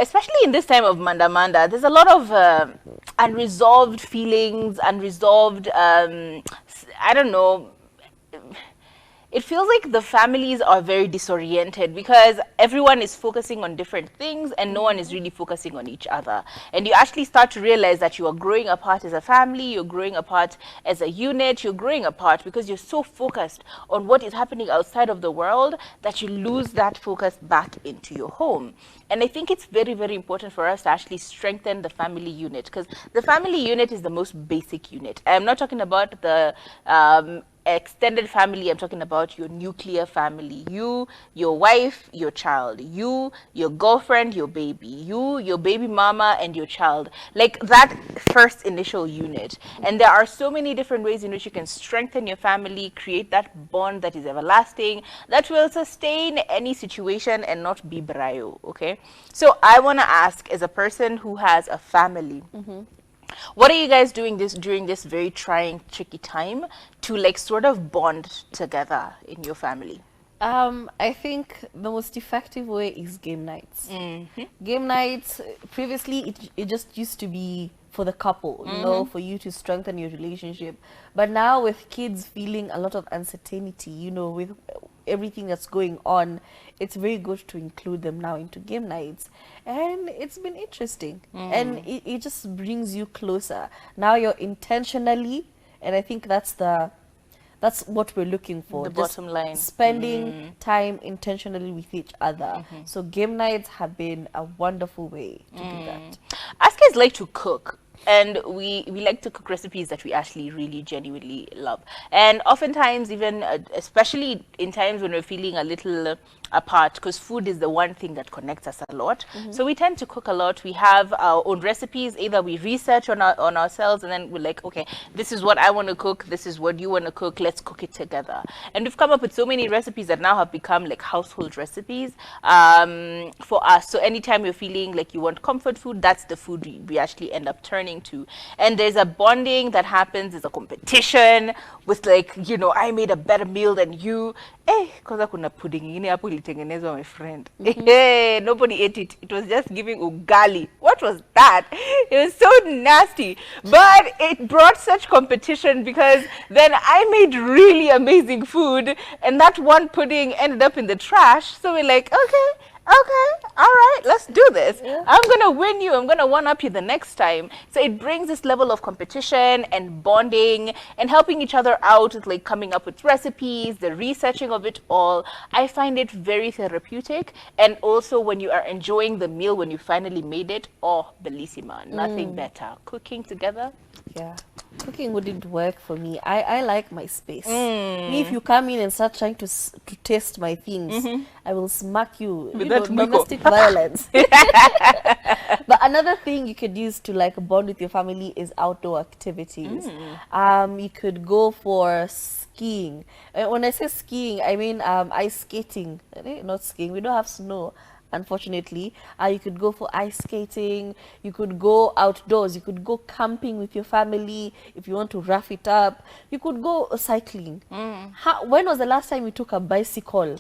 especially in this time of Manda, there's a lot of unresolved feelings, unresolved, I don't know, it feels like the families are very disoriented because everyone is focusing on different things and no one is really focusing on each other. And you actually start to realize that you are growing apart as a family, you're growing apart as a unit, you're growing apart because you're so focused on what is happening outside of the world that you lose that focus back into your home. And I think it's very, very important for us to actually strengthen the family unit, because the family unit is the most basic unit. I'm not talking about the extended family. I'm talking about your nuclear family. You, your wife, your child. You, your girlfriend, your baby. You, your baby mama, and your child. Like that first initial unit. And there are so many different ways in which you can strengthen your family, create that bond that is everlasting, that will sustain any situation and not be brayo. Okay, so I want to ask, as a person who has a family, what are you guys doing during this very trying, tricky time to like sort of bond together in your family? I think the most effective way is game nights. Game nights, previously it just used to be for the couple, you know, for you to strengthen your relationship. But now with kids feeling a lot of uncertainty, you know, with everything that's going on, it's very good to include them now into game nights. And it's been interesting. And it just brings you closer. Now you're intentionally, and I think that's what we're looking for. The bottom line. Spending time intentionally with each other. So game nights have been a wonderful way to do that. Us guys like to cook. And we like to cook recipes that we actually really genuinely love. And oftentimes, even especially in times when we're feeling a little apart, because food is the one thing that connects us a lot. So we tend to cook a lot. We have our own recipes. Either we research on ourselves, and then we're like, okay, this is what I want to cook. This is what you want to cook. Let's cook it together. And we've come up with so many recipes that now have become like household recipes for us. So anytime you're feeling like you want comfort food, that's the food we actually end up turning to. And there's a bonding that happens. There's a competition with, like, you know, I made a better meal than you. Koza kuna pudding ingine hapo ilitengenezwa, my friend. Nobody ate it. It was just giving ugali. What was that? It was so nasty. But it brought such competition because then I made really amazing food and that one pudding ended up in the trash. So we're like, okay, all right, let's do this. I'm gonna win you. I'm gonna one up you the next time. So it brings this level of competition and bonding and helping each other out with like coming up with recipes, the researching of it all. I find it very therapeutic. And also when you are enjoying the meal, when you finally made it, oh, bellissima, nothing better. Cooking together. Yeah, cooking wouldn't work for me. I like my space. Me, if you come in and start trying to taste my things, I will smack you. You know, domestic violence. But another thing you could use to like bond with your family is outdoor activities. You could go for skiing. When I say skiing, I mean ice skating. Not skiing. We don't have snow, unfortunately. You could go for ice skating. You could go outdoors. You could go camping with your family if you want to rough it up. You could go cycling. When was the last time you took a bicycle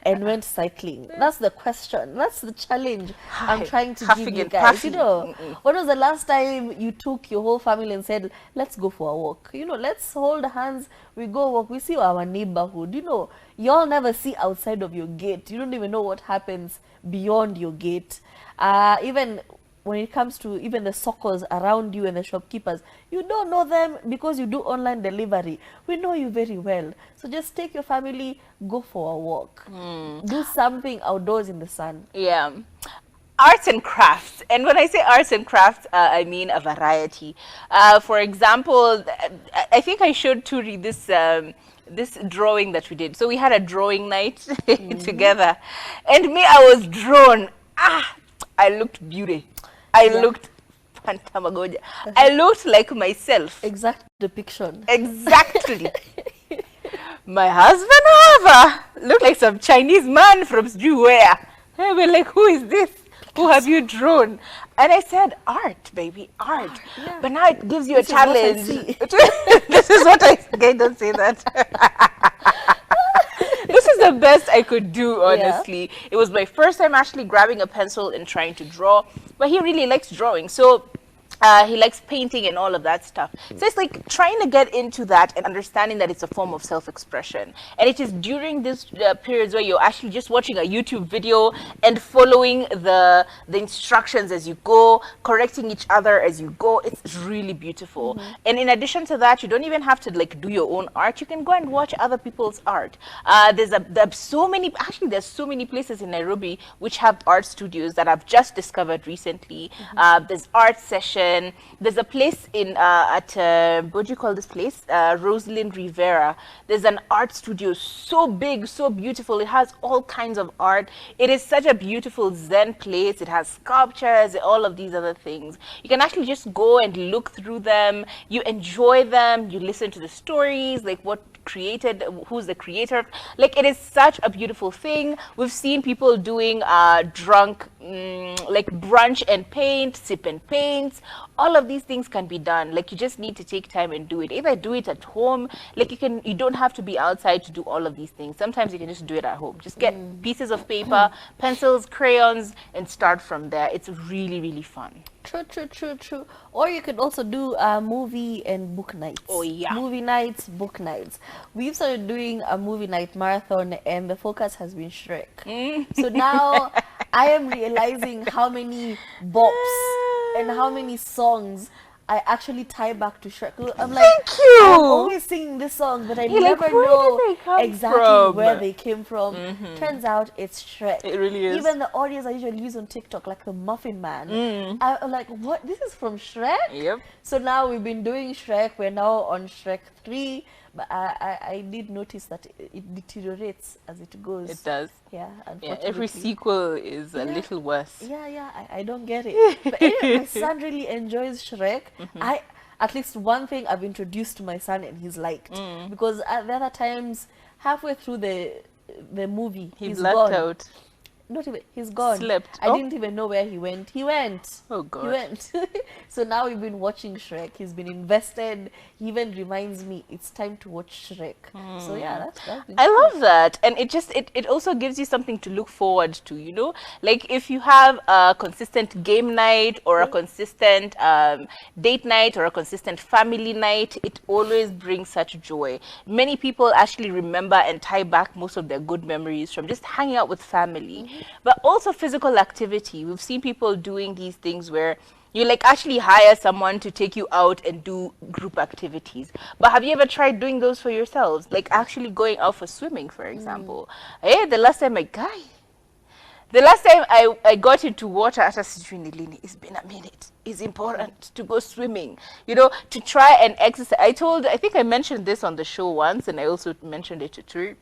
and went cycling? That's the question. That's the challenge I'm trying to give you guys. You know, when was the last time you took your whole family and said, let's go for a walk? You know, let's hold hands. We go walk. We see our neighborhood. You know, y'all never see outside of your gate. You don't even know what happens beyond your gate. Even when it comes to even the suckers around you and the shopkeepers, you don't know them because you do online delivery. We know you very well. So just take your family, go for a walk. Do something outdoors in the sun. Yeah. Arts and crafts. And when I say arts and crafts, I mean a variety. For example, I think I should to read this this drawing that we did. So we had a drawing night together. And me, I was drawn. I looked beauty. I looked pantamagoja. I looked like myself. Exact depiction. Exactly. My husband, however, looked like some Chinese man from where. I was like, who is this? Who have you drawn? And I said, art, baby, art. Yeah. But now it gives you a challenge. This is what I see. Okay, don't say that. This is the best I could do, Yeah. honestly. It was my first time actually grabbing a pencil and trying to draw, but he really likes drawing. So he likes painting and all of that stuff. So it's like trying to get into that and understanding that it's a form of self-expression. And it is during this periods where you're actually just watching a YouTube video and following the instructions as you go, correcting each other as you go. It's really beautiful. And in addition to that, you don't even have to like do your own art. You can go and watch other people's art. There's so many, actually there's so many places in Nairobi which have art studios that I've just discovered recently. There's art session. There's a place in what do you call this place? Rosalind Rivera. There's an art studio so big, so beautiful. It has all kinds of art. It is such a beautiful Zen place. It has sculptures, all of these other things. You can actually just go and look through them. You enjoy them. You listen to the stories, like what created, who's the creator. Like, it is such a beautiful thing. We've seen people doing drunk like brunch and paint, sip and paints. All of these things can be done. Like, you just need to take time and do it. Either do it at home, like you don't have to be outside to do all of these things. Sometimes you can just do it at home. Just get pieces of paper, pencils, crayons, and start from there. It's really, really fun. True. Or you could also do movie and book nights. Oh, yeah. Movie nights, book nights. We've started doing a movie night marathon, and the focus has been Shrek. So now I am realizing how many bops and how many songs I actually tie back to Shrek. I'm like, Thank you. I'm always singing this song, but I You're never like, where know did they come exactly from? where they came from. Turns out it's Shrek. It really is. Even the audios I usually use on TikTok, like the Muffin Man, I'm like, what? This is from Shrek? Yep. So now we've been doing Shrek. We're now on Shrek 3. But I did notice that it deteriorates as it goes. It does. Yeah, Yeah, unfortunately. every sequel is a little worse. Yeah, I don't get it. But anyway, my son really enjoys Shrek. At least one thing I've introduced to my son and he's liked. Because at the other times, halfway through the movie, He he's blacked gone. out. Not even, he's gone. Slept. I Oh. didn't even know where he went. He went. Oh, God. He went. So now we've been watching Shrek. He's been invested. He even reminds me it's time to watch Shrek. So yeah, that's been I love that. And it also gives you something to look forward to, you know? Like, if you have a consistent game night or a consistent date night or a consistent family night, it always brings such joy. Many people actually remember and tie back most of their good memories from just hanging out with family. But also physical activity. We've seen people doing these things where you like actually hire someone to take you out and do group activities. But have you ever tried doing those for yourselves? Like actually going out for swimming, for example. The last time I got into water at a situation, it's been a minute. It's important to go swimming, you know, to try and exercise. I think I mentioned this on the show once, and I also mentioned it to Turi.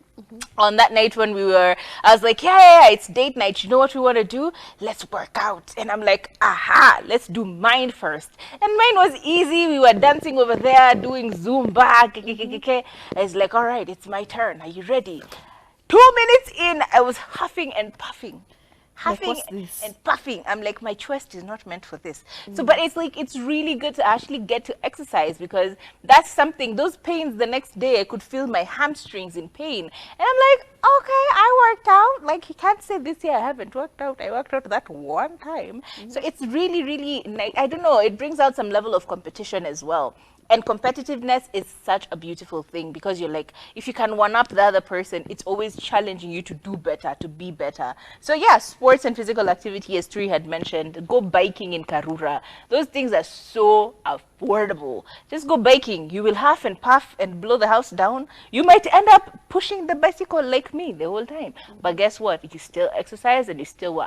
On that night when I was like, yeah, it's date night. You know what we want to do? Let's work out. And I'm like, aha, let's do mine first. And mine was easy. We were dancing over there, doing Zumba. I was like, all right, it's my turn. Are you ready? 2 minutes in, I was huffing and puffing. Like, what's this? And puffing. I'm like, my chest is not meant for this. So, but it's like, it's really good to actually get to exercise, because that's something, those pains the next day, I could feel my hamstrings in pain. And I'm like, okay, I worked out. Like, you can't say this year I haven't worked out. I worked out that one time. So it's really, really nice. I don't know, it brings out some level of competition as well. And competitiveness is such a beautiful thing, because you're like, if you can one up the other person, it's always challenging you to do better, to be better. So yeah, sports and physical activity, as Tri had mentioned, go biking in Karura. Those things are so affordable. Just go biking. You will huff and puff and blow the house down. You might end up pushing the bicycle like me the whole time. But guess what? You still exercise, and you still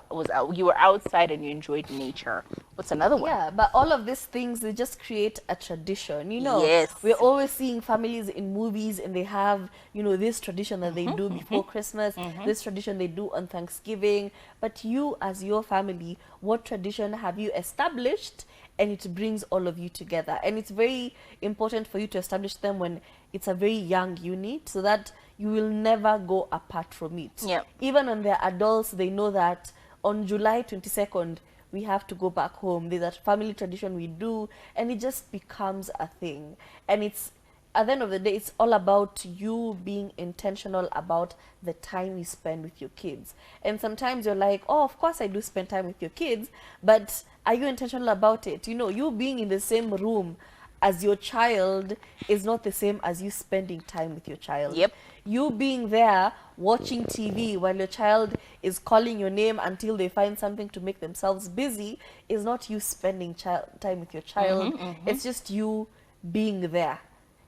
you were outside and you enjoyed nature. What's another one? Yeah, but all of these things, they just create a tradition, you know. Yes. We're always seeing families in movies, and they have, you know, this tradition that they do before Christmas, this tradition they do on Thanksgiving. But you, as your family, what tradition have you established? And it brings all of you together. And it's very important for you to establish them when it's a very young unit, so that you will never go apart from it. Yeah. Even when they're adults, they know that on July 22nd, we have to go back home. There's a family tradition we do, and it just becomes a thing. And it's at the end of the day, it's all about you being intentional about the time you spend with your kids. And sometimes you're like, oh, of course I do spend time with your kids, but are you intentional about it? You know, you being in the same room as your child is not the same as you spending time with your child. Yep. You being there watching TV while your child is calling your name until they find something to make themselves busy is not you spending time with your child. It's just you being there.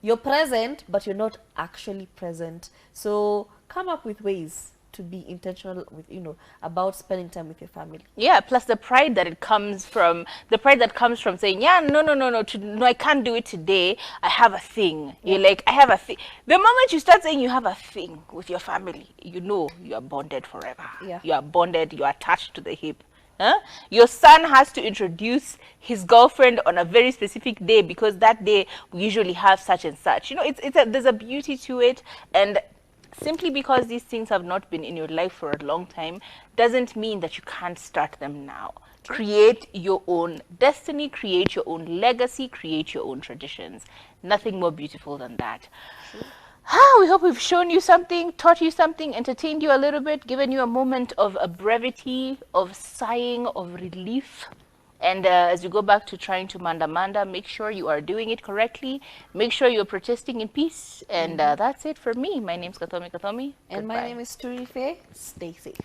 You're present, but you're not actually present. So come up with ways to be intentional with, you know, about spending time with your family. Yeah, plus the pride that comes from saying, yeah, no, I can't do it today. I have a thing. You're like, I have a thing. The moment you start saying you have a thing with your family, you know you are bonded forever. Yeah. You are bonded, you are attached to the hip. Huh? Your son has to introduce his girlfriend on a very specific day because that day we usually have such and such. You know, there's a beauty to it, and simply because these things have not been in your life for a long time doesn't mean that you can't start them now. Create your own destiny, create your own legacy, create your own traditions. Nothing more beautiful than that. We hope we've shown you something, taught you something, entertained you a little bit, given you a moment of a brevity, of sighing, of relief. And as you go back to trying to manda, make sure you are doing it correctly. Make sure you're protesting in peace. And that's it for me. My name's Kathomi. And Goodbye. my name is Turife. Stay safe.